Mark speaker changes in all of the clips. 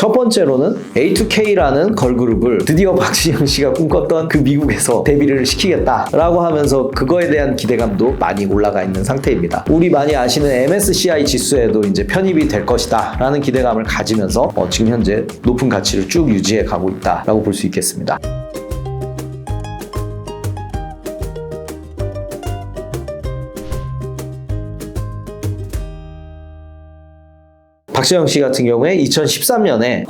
Speaker 1: 첫 번째로는 A2K라는 걸그룹을 드디어 박진영 씨가 꿈꿨던 그 미국에서 데뷔를 시키겠다라고 하면서 그거에 대한 기대감도 많이 올라가 있는 상태입니다. 우리 많이 아시는 MSCI 지수에도 이제 편입이 될 것이다 라는 기대감을 가지면서 지금 현재 높은 가치를 쭉 유지해 가고 있다라고 볼 수 있겠습니다. 박진영 씨 같은 경우에 2013년에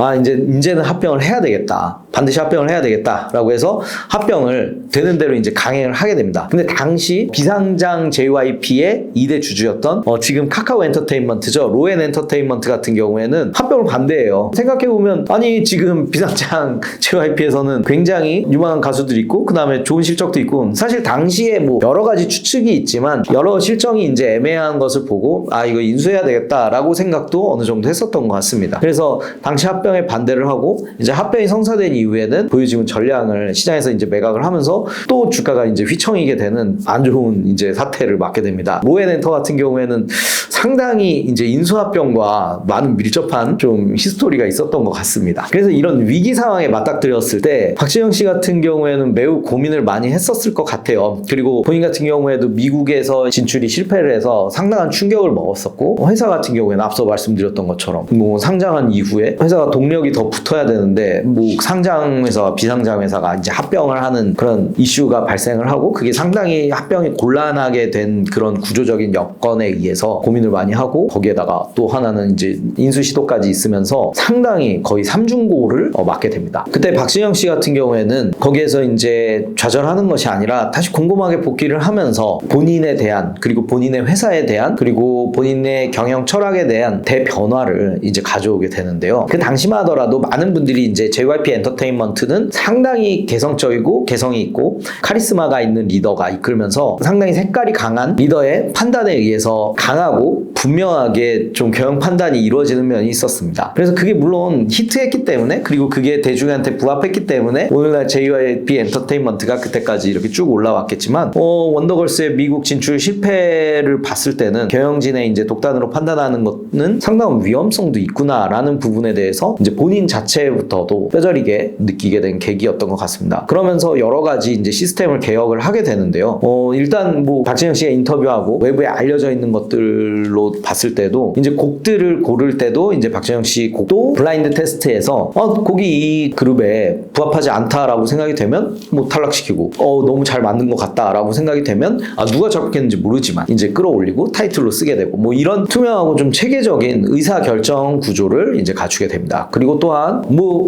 Speaker 1: 이제는 합병을 해야 되겠다. 반드시 합병을 해야 되겠다라고 해서 합병을 되는 대로 이제 강행을 하게 됩니다. 근데 당시 비상장 JYP의 2대 주주였던 지금 카카오 엔터테인먼트죠. 로엔 엔터테인먼트 같은 경우에는 합병을 반대해요. 생각해보면 아니 지금 비상장 JYP에서는 굉장히 유망한 가수들이 있고 그 다음에 좋은 실적도 있고 사실 당시에 뭐 여러 가지 추측이 있지만 여러 실정이 이제 애매한 것을 보고 이거 인수해야 되겠다라고 생각도 어느 정도 했었던 것 같습니다. 그래서 당시 합병에 반대를 하고 이제 합병이 성사된 이후에는 보유지분 전량을 시장에서 이제 매각을 하면서 또 주가가 이제 휘청이게 되는 안 좋은 이제 사태를 맞게 됩니다. 로엔 엔터 같은 경우에는 상당히 이제 인수합병과 많은 밀접한 좀 히스토리가 있었던 것 같습니다. 그래서 이런 위기 상황에 맞닥뜨렸을 때 박진영 씨 같은 경우에는 매우 고민을 많이 했었을 것 같아요. 그리고 본인 같은 경우에도 미국에서 진출이 실패를 해서 상당한 충격을 먹었었고 회사 같은 경우에는 앞서 말씀드렸던 것처럼 뭐 상장한 이후에 회사가 동력이 더 붙어야 되는데 뭐 상장 회사와 비상장 회사가 이제 합병을 하는 그런 이슈가 발생을 하고 그게 상당히 합병이 곤란하게 된 그런 구조적인 여건에 의해서 고민을 많이 하고 거기에다가 또 하나는 이제 인수 시도까지 있으면서 상당히 거의 삼중고를 맞게 됩니다. 그때 박진영 씨 같은 경우에는 거기에서 이제 좌절하는 것이 아니라 다시 곰곰하게 복귀를 하면서 본인에 대한 그리고 본인의 회사에 대한 그리고 본인의 경영 철학에 대한 대변화를 이제 가져오게 되는데요. 그 당시만 하더라도 많은 분들이 이제 JYP 엔터테인먼트는 상당히 개성적이고 개성이 있고 카리스마가 있는 리더가 이끌면서 상당히 색깔이 강한 리더의 판단에 의해서 강하고 분명하게 좀 경영 판단이 이루어지는 면이 있었습니다. 그래서 그게 물론 히트했기 때문에 그리고 그게 대중한테 부합했기 때문에 오늘날 JYP 엔터테인먼트가 그때까지 이렇게 쭉 올라왔겠지만 원더걸스의 미국 진출 실패를 봤을 때는 경영진의 이제 독단으로 판단하는 것은 상당한 위험성도 있구나라는 부분에 대해서 이제 본인 자체부터도 뼈저리게 느끼게 된 계기였던 것 같습니다. 그러면서 여러 가지 이제 시스템을 개혁을 하게 되는데요. 일단 뭐 박진영 씨가 인터뷰하고 외부에 알려져 있는 것들로 봤을 때도 이제 곡들을 고를 때도 이제 박진영 씨 곡도 블라인드 테스트에서 곡이 이 그룹에 부합하지 않다라고 생각이 되면 뭐 탈락시키고 너무 잘 맞는 것 같다라고 생각이 되면 누가 작곡했는지 모르지만 이제 끌어올리고 타이틀로 쓰게 되고 뭐 이런 투명하고 좀 체계적인 의사결정 구조를 이제 갖추게 됩니다. 그리고 또한 뭐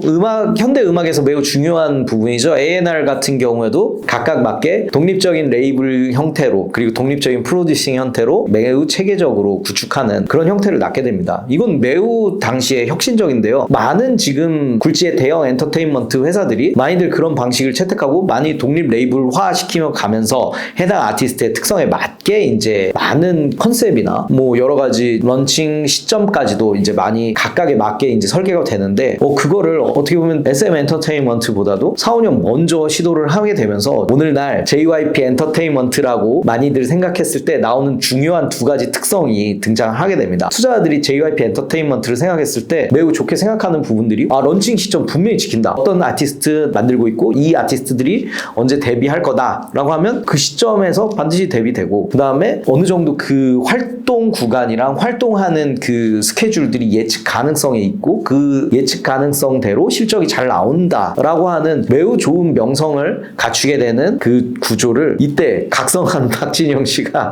Speaker 1: 현대 음악에서 매우 중요한 부분이죠. A&R 같은 경우에도 각각 맞게 독립적인 레이블 형태로 그리고 독립적인 프로듀싱 형태로 매우 체계적으로 구축하는 그런 형태를 낳게 됩니다. 이건 매우 당시에 혁신적인데요. 많은 지금 굴지의 대형 엔터테인먼트 회사들이 많이들 그런 방식을 채택하고 많이 독립 레이블화 시키며 가면서 해당 아티스트의 특성에 맞게 이제 많은 컨셉이나 뭐 여러 가지 런칭 시점까지도 이제 많이 각각에 맞게 이제 설계가 되는데 그거를 어떻게 보면 SM 엔터테인먼트보다도 4, 5년 먼저 시도를 하게 되면서 오늘날 JYP 엔터테인먼트라고 많이들 생각했을 때 나오는 중요한 두 가지 특성이 등장하게 됩니다. 투자자들이 JYP 엔터테인먼트를 생각했을 때 매우 좋게 생각하는 부분들이 런칭 시점 분명히 지킨다. 어떤 아티스트 만들고 있고 이 아티스트들이 언제 데뷔할 거다라고 하면 그 시점에서 반드시 데뷔되고 그 다음에 어느 정도 그 활동 구간이랑 활동하는 그 스케줄들이 예측 가능성이 있고 그 예측 가능성대로 실적이 잘 나온다라고 하는 매우 좋은 명성을 갖추게 되는 그 구조를 이때 각성한 박진영 씨가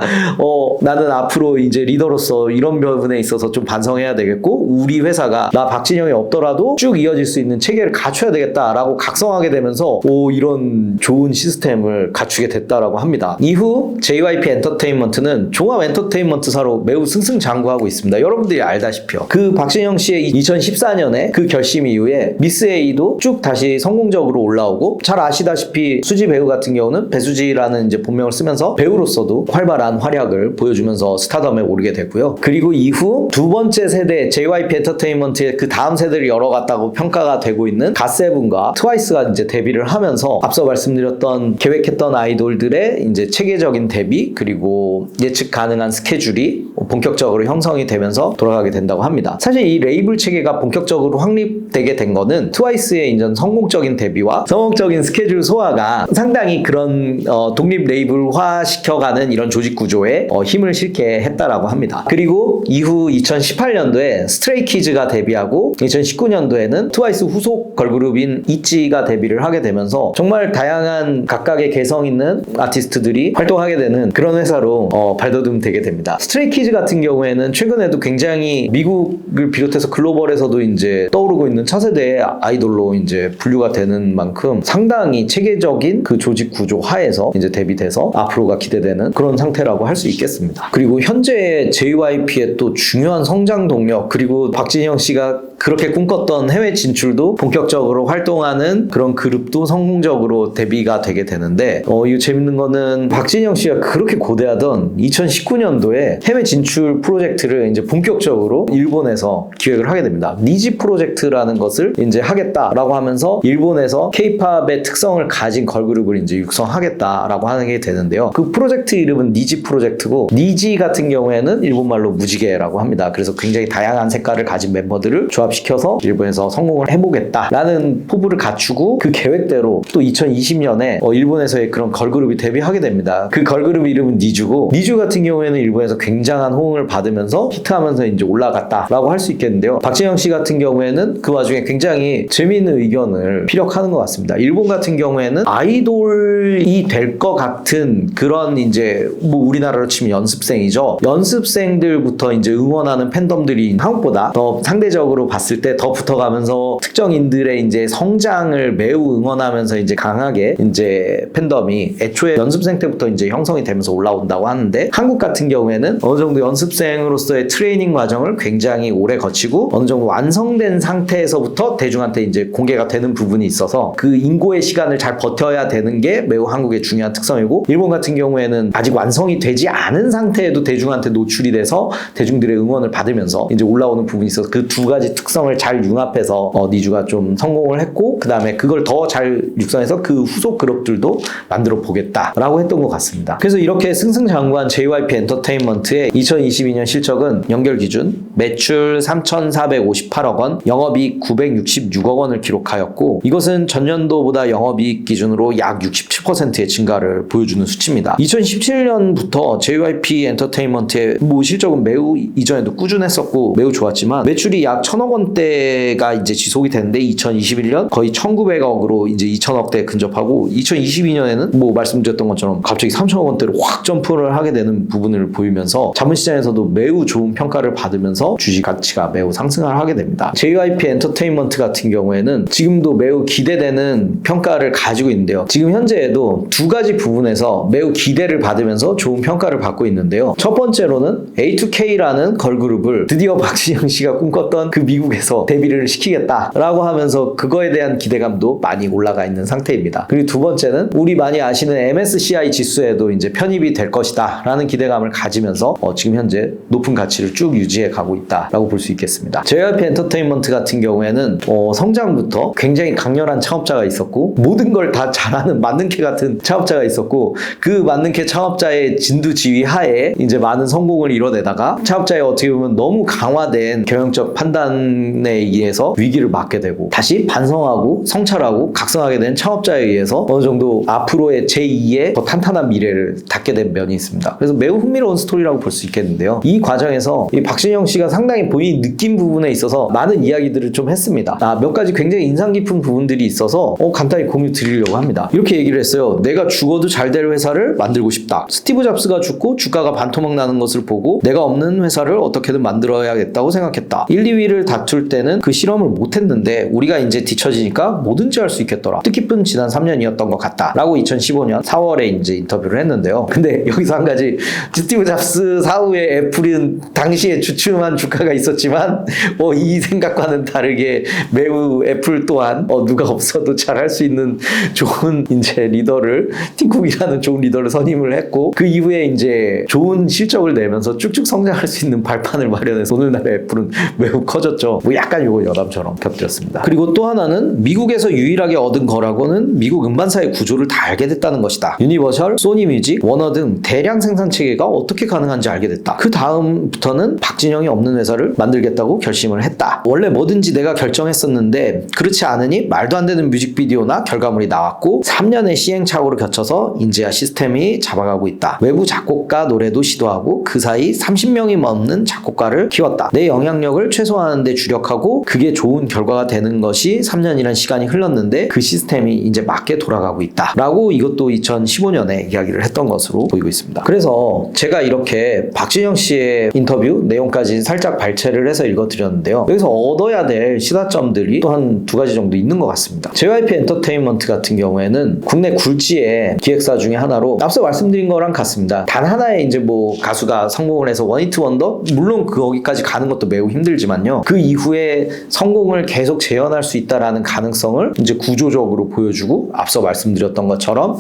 Speaker 1: 나는 앞으로 이제 리더로서 이런 부분에 있어서 좀 반성해야 되겠고 우리 회사가 나 박진영이 없더라도 쭉 이어질 수 있는 체계를 갖춰야 되겠다라고 각성하게 되면서 이런 좋은 시스템을 갖추게 됐다라고 합니다. 이후 JYP 엔터테인먼트는 종합 엔터테인먼트사로 매우 승승장구하고 있습니다. 여러분들이 알다시피요. 그 박진영 씨의 2014년에 그 결심 이후에 미스 A도 쭉 다시 성공적으로 올라오고 잘 아시다시피 수지 배우 같은 경우는 배수지라는 이제 본명을 쓰면서 배우로서도 활발한 활약을 보여주면서 스타덤에 오르게 됐고요. 그리고 이후 두 번째 세대 JYP 엔터테인먼트의 그 다음 세대를 열어갔다고 평가가 되고 있는 갓세븐과 트와이스가 이제 데뷔를 하면서 앞서 말씀드렸던 계획했던 아이돌들의 이제 체계적인 데뷔 그리고 예측 가능한 스케줄이 본격적으로 형성이 되면서 돌아가게 된다고 합니다. 사실 이 레이블 체계가 본격적으로 확립되게 된 거는 트와이스의 이전 성공적인 데뷔와 성공적인 스케줄 소화가 상당히 그런 독립 레이블화 시켜가는 이런 조직 구조에 힘을 실게 했다라고 합니다. 그리고 이후 2018년도에 스트레이키즈가 데뷔하고 2019년도에는 트와이스 후속 걸그룹인 있지가 데뷔를 하게 되면서 정말 다양한 각각의 개성 있는 아티스트들이 활동하게 되는 그런 회사로 발돋움되게 됩니다. 스트레이키즈 같은 경우에는 최근에도 굉장히 미국을 비롯해서 글로벌에서도 이제 떠오르고 있는 차세대의 아이돌로 이제 분류가 되는 만큼 상당히 체계적인 그 조직 구조 하에서 이제 데뷔돼서 앞으로가 기대되는 그런 상태라고 할 수 있겠습니다. 그리고 현재 JYP의 또 중요한 성장 동력, 그리고 박진영 씨가 그렇게 꿈꿨던 해외 진출도 본격적으로 활동하는 그런 그룹도 성공적으로 데뷔가 되게 되는데 이거 재밌는 거는 박진영 씨가 그렇게 고대하던 2019년도에 해외 진출 프로젝트를 이제 본격적으로 일본에서 기획을 하게 됩니다. 니지 프로젝트라는 것을 이제 하겠다라고 하면서 일본에서 K-팝의 특성을 가진 걸그룹을 이제 육성하겠다라고 하게 되는데요. 그 프로젝트 이름은 니지 프로젝트고, 니지 같은 경우에는 일본말로 무지개라고 합니다. 그래서 굉장히 다양한 색깔을 가진 멤버들을 조합시켜서 일본에서 성공을 해보겠다라는 포부를 갖추고 그 계획대로 또 2020년에 일본에서의 그런 걸그룹이 데뷔하게 됩니다. 그 걸그룹 이름은 니주고, 니주 같은 경우에는 일본에서 굉장한 호응을 받으면서 히트하면서 이제 올라갔다라고 할 수 있겠는데요. 박진영 씨 같은 경우에는 그 와중에 굉장히 재미있는 의견을 피력하는 것 같습니다. 일본 같은 경우에는 아이돌이 될 것 같은 그런 이제 뭐 우리나라로 치면 연습생이죠. 연습생들부터 이제 응원하는 팬덤들이 한국보다 더 상대적으로 봤을 때 더 붙어가면서 특정인들의 이제 성장을 매우 응원하면서 이제 강하게 이제 팬덤이 애초에 연습생 때부터 이제 형성이 되면서 올라온다고 하는데, 한국 같은 경우에는 어느 정도 연습생으로서의 트레이닝 과정을 굉장히 오래 거치고 어느 정도 완성된 상태에서부터 대중한테 이제 공개가 되는 부분이 있어서 그 인고의 시간을 잘 버텨야 되는 게 매우 한국의 중요한 특성이고, 일본 같은 경우에는 아직 완성이 되지 않은 상태에도 대중한테 노출이 돼서 대중들의 응원을 받으면서 이제 올라오는 부분이 있어서 그 두 가지 특성을 잘 융합해서 니주가 좀 성공을 했고, 그 다음에 그걸 더 잘 육성해서 그 후속 그룹들도 만들어 보겠다라고 했던 것 같습니다. 그래서 이렇게 승승장구한 JYP 엔터테인먼트의 2022년 실적은 연결 기준 매출 3,458억 원, 영업이익 966억 원을 기록하였고, 이것은 전년도보다 영업이익 기준으로 약 67%의 증가를 보여주는 수치입니다. 2017년부터 JYP 엔터테인먼트의 실적은 매우 이전에도 꾸준했었고 매우 좋았지만, 매출이 약 1,000억 원대가 이제 지속이 됐는데 2021년 거의 1,900억으로 이제 2,000억대 근접하고, 2022년에는 말씀드렸던 것처럼 갑자기 3,000억 원대로 확 점프를 하게 되는 부분을 보이면서 자본시장에서도 매우 좋은 평가를 받으면서 주식 가치가 매우 상승을 하게 됩니다. JYP 엔터테인먼트 같은 경우에는 지금도 매우 기대되는 평가를 가지고 있는데요. 지금 현재에도 두 가지 부분에서 매우 기대를 받으면서 좋은 평가를 받고 있는데요. 첫 번째로는 A2K라는 걸그룹을 드디어 박진영 씨가 꿈꿨던 그 미국에서 데뷔를 시키겠다라고 하면서 그거에 대한 기대감도 많이 올라가 있는 상태입니다. 그리고 두 번째는 우리 많이 아시는 MSCI 지수에도 이제 편입이 될 것이다 라는 기대감을 가지면서 지금 현재 높은 가치를 쭉 유지해 가고 있다라고 볼 수 있겠습니다. JYP 엔터테인먼트 같은 경우에는 성장부터 굉장히 강렬한 창업자가 있었고, 모든 걸 다 잘하는 만능캐 같은 창업자가 있었고, 그 만능캐 창업자의 진두지휘 하에 이제 많은 성공을 이뤄내다가 창업자의 어떻게 보면 너무 강화된 경영적 판단에 의해서 위기를 맞게 되고, 다시 반성하고 성찰하고 각성하게 된 창업자에 의해서 어느 정도 앞으로의 제2의 더 탄탄한 미래를 닫게 된 면이 있습니다. 그래서 매우 흥미로운 스토리라고 볼 수 있겠는데요. 이 과정에서 이 박진영 씨가 상당히 본인이 느낀 부분에 있어서 많은 이야기들을 좀 했습니다. 몇 가지 굉장히 인상 깊은 부분들이 있어서 간단히 공유 드리려고 합니다. 이렇게 얘기를 했어요. 내가 죽어도 잘 될 회사를 만들고 싶다. 스티브 잡스가 죽고 주가가 반토막 나는 것을 보고 내가 없는 회사를 어떻게든 만들어야겠다고 생각했다. 1, 2위를 다툴 때는 그 실험을 못했는데 우리가 이제 뒤처지니까 뭐든지 할 수 있겠더라. 뜻깊은 지난 3년이었던 것 같다. 라고 2015년 4월에 이제 인터뷰를 했는데요. 근데 여기서 한 가지, 스티브 잡스 사후에 애플은 당시에 주춤한 주가가 있었지만 이 생각과는 다르게 매우 애플 또한 누가 없어도 잘 할 수 있는 좋은 이제 리더를, 팀쿡이라는 좋은 리더를 선임을 했고, 그 이후에 이제 좋은 실적을 내면서 쭉쭉 성장할 수 있는 발판을 마련해서 오늘날의 애플은 매우 커졌죠. 거죠. 뭐 약간 요거 여담처럼 곁들였습니다. 그리고 또 하나는 미국에서 유일하게 얻은 거라고는 미국 음반사의 구조를 다 알게 됐다는 것이다. 유니버셜, 소니뮤직, 워너 등 대량 생산 체계가 어떻게 가능한지 알게 됐다. 그 다음부터는 박진영이 없는 회사를 만들겠다고 결심을 했다. 원래 뭐든지 내가 결정했었는데 그렇지 않으니 말도 안 되는 뮤직비디오나 결과물이 나왔고 3년의 시행착오를 거쳐서 인제야 시스템이 잡아가고 있다. 외부 작곡가 노래도 시도하고 그 사이 30명이 넘는 작곡가를 키웠다. 내 영향력을 최소화하는 데 주력하고 그게 좋은 결과가 되는 것이 3년이란 시간이 흘렀는데 그 시스템이 이제 맞게 돌아가고 있다. 라고 이것도 2015년에 이야기를 했던 것으로 보이고 있습니다. 그래서 제가 이렇게 박진영 씨의 인터뷰 내용까지 살짝 발췌를 해서 읽어드렸는데요. 여기서 얻어야 될 시사점들이 또 한 두 가지 정도 있는 것 같습니다. JYP 엔터테인먼트 같은 경우에는 국내 굴지의 기획사 중에 하나로 앞서 말씀드린 거랑 같습니다. 단 하나의 이제 뭐 가수가 성공을 해서 원히트 원더? 물론 거기까지 가는 것도 매우 힘들지만요. 그 이후에 성공을 계속 재현할 수 있다라는 가능성을 이제 구조적으로 보여주고 앞서 말씀드렸던 것처럼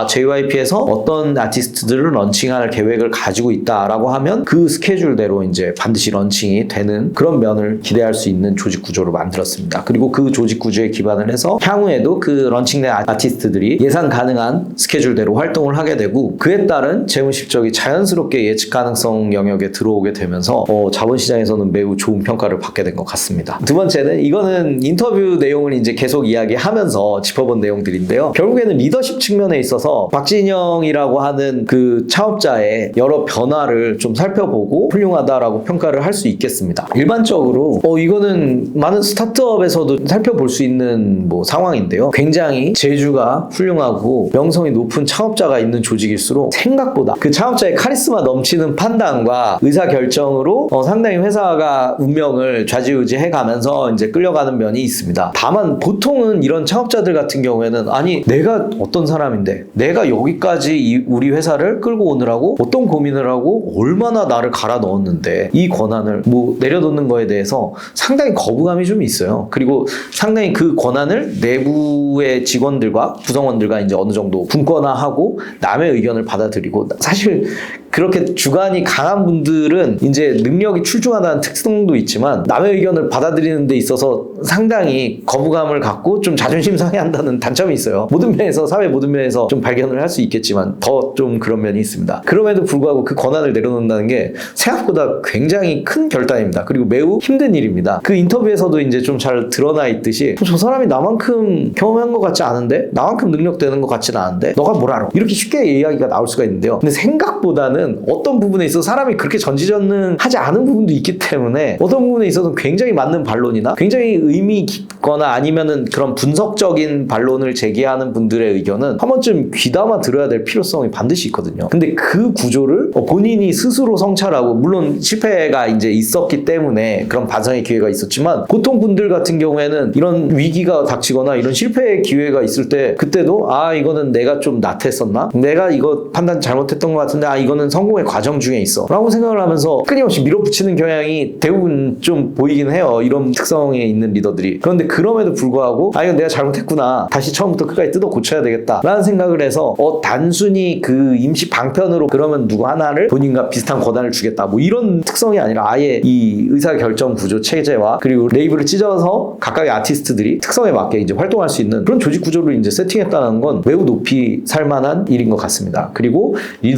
Speaker 1: JYP에서 어떤 아티스트들을 런칭할 계획을 가지고 있다라고 하면 그 스케줄대로 이제 반드시 런칭이 되는 그런 면을 기대할 수 있는 조직 구조를 만들었습니다. 그리고 그 조직 구조에 기반을 해서 향후에도 그 런칭된 아티스트들이 예상 가능한 스케줄대로 활동을 하게 되고 그에 따른 재무 실적이 자연스럽게 예측 가능성 영역에 들어오게 되면서 자본시장에서는 매우 좋은 평가를 받게 된 것 같습니다. 두 번째는 이거는 인터뷰 내용을 이제 계속 이야기하면서 짚어본 내용들인데요. 결국에는 리더십 측면에 있어서 박진영이라고 하는 그 창업자의 여러 변화를 좀 살펴보고 훌륭하다라고 평가를 할 수 있겠습니다. 일반적으로 이거는 많은 스타트업에서도 살펴볼 수 있는 뭐 상황인데요. 굉장히 재주가 훌륭하고 명성이 높은 창업자가 있는 조직일수록 생각보다 그 창업자의 카리스마 넘치는 판단과 의사결정으로 상당히 회사가 운명을 좌지우지해 가면서 이제 끌려가는 면이 있습니다. 다만 보통은 이런 창업자들 같은 경우에는 아니 내가 어떤 사람인데 내가 여기까지 우리 회사를 끌고 오느라고 어떤 고민을 하고 얼마나 나를 갈아 넣었는데 이 권한을 뭐 내려놓는 거에 대해서 상당히 거부감이 좀 있어요. 그리고 상당히 그 권한을 내부의 직원들과 구성원들과 이제 어느 정도 분권화하고 남의 의견을 받아들이고 사실 그렇게 주관이 강한 분들은 이제 능력이 출중하다는 특성도 있지만 남의 의견을 받아들이는 데 있어서 상당히 거부감을 갖고 좀 자존심 상해한다는 단점이 있어요. 모든 면에서 사회 모든 면에서 좀 발견을 할 수 있겠지만 더 좀 그런 면이 있습니다. 그럼에도 불구하고 그 권한을 내려놓는다는 게 생각보다 굉장히 큰 결단입니다. 그리고 매우 힘든 일입니다. 그 인터뷰에서도 이제 좀 잘 드러나 있듯이 저 사람이 나만큼 경험한 것 같지 않은데 나만큼 능력되는 것 같지는 않은데 너가 뭘 알아? 이렇게 쉽게 이야기가 나올 수가 있는데요. 근데 생각보다는 어떤 부분에 있어서 사람이 그렇게 전지전능하지 않은 부분도 있기 때문에 어떤 부분에 있어서는 굉장히 맞는 반론이나 굉장히 의미 깊거나 아니면은 그런 분석적인 반론을 제기하는 분들의 의견은 한 번쯤 귀담아 들어야 될 필요성이 반드시 있거든요. 근데 그 구조를 본인이 스스로 성찰하고 물론 실패가 이제 있었기 때문에 그런 반성의 기회가 있었지만 보통 분들 같은 경우에는 이런 위기가 닥치거나 이런 실패의 기회가 있을 때 그때도 이거는 내가 좀 나태했었나? 내가 이거 판단 잘못했던 것 같은데 이거는 성공의 과정 중에 있어 라고 생각을 하면서 끊임없이 밀어붙이는 경향이 대부분 좀 보이긴 해요. 이런 특성에 있는 리더들이. 그런데 그럼에도 불구하고 이건 내가 잘못했구나 다시 처음부터 끝까지 뜯어 고쳐야 되겠다 라는 생각을 해서 단순히 그 임시 방편으로 그러면 누구 하나를 본인과 비슷한 권한을 주겠다 뭐 이런 특성이 아니라 아예 이 의사결정 구조 체제와 그리고 레이블을 찢어서 각각의 아티스트들이 특성에 맞게 이제 활동할 수 있는 그런 조직 구조를 이제 세팅했다는 건 매우 높이 살만한 일인 것 같습니다. 그리고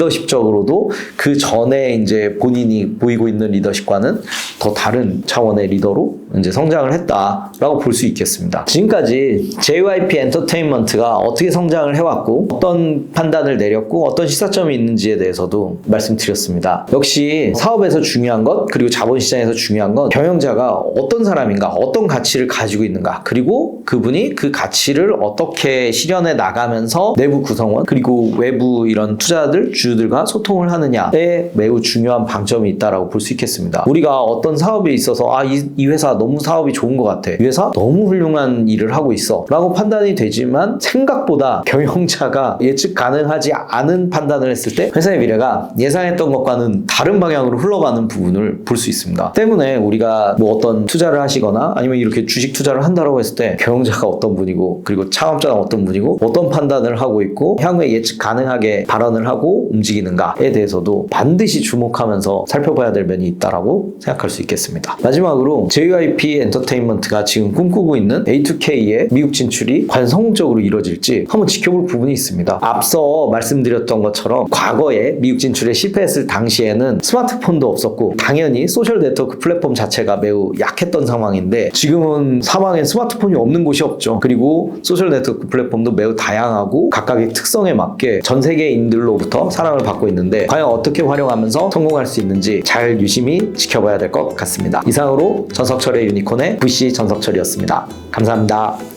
Speaker 1: 리더십적으로도 그 전에 이제 본인이 보이고 있는 리더십과는 더 다른 차원의 리더로 이제 성장을 했다라고 볼 수 있겠습니다. 지금까지 JYP 엔터테인먼트가 어떻게 성장을 해왔고 어떤 판단을 내렸고 어떤 시사점이 있는지에 대해서도 말씀드렸습니다. 역시 사업에서 중요한 것 그리고 자본시장에서 중요한 건 경영자가 어떤 사람인가 어떤 가치를 가지고 있는가 그리고 그분이 그 가치를 어떻게 실현해 나가면서 내부 구성원 그리고 외부 이런 투자들 주주들과 소통을 하느냐에 매우 중요한 방점이 있다라고 볼 수 있겠습니다. 우리가 어떤 사업에 있어서 이 회사 너무 사업이 좋은 것 같아. 이 회사 너무 훌륭한 일을 하고 있어 라고 판단이 되지만 생각보다 경영자가 예측 가능하지 않은 판단을 했을 때 회사의 미래가 예상했던 것과는 다른 방향으로 흘러가는 부분을 볼 수 있습니다. 때문에 우리가 뭐 어떤 투자를 하시거나 아니면 이렇게 주식 투자를 한다고 했을 때 경영자가 어떤 분이고 그리고 창업자가 어떤 분이고 어떤 판단을 하고 있고 향후에 예측 가능하게 발언을 하고 움직이는가에 대해서도 반드시 주목하면서 살펴봐야 될 면이 있다라고 생각할 수 있겠습니다. 마지막으로 JYP 엔터테인먼트가 지금 꿈꾸고 있는 A2K의 미국 진출이 과연 성공적으로 이루어질지 한번 지켜볼 부분이 있습니다. 앞서 말씀드렸던 것처럼 과거에 미국 진출에 실패했을 당시에는 스마트폰도 없었고 당연히 소셜 네트워크 플랫폼 자체가 매우 약했던 상황인데 지금은 사방에 스마트폰이 없는 곳이 없죠. 그리고 소셜 네트워크 플랫폼도 매우 다양하고 각각의 특성에 맞게 전 세계인들로부터 사랑을 받고 있는데 과연 어떻게 활용하면서 성공할 수 있는지 잘 유심히 지켜봐야 될 것 같습니다. 이상으로 전석철의 유니콘의 VC 전석철이었습니다. 감사합니다.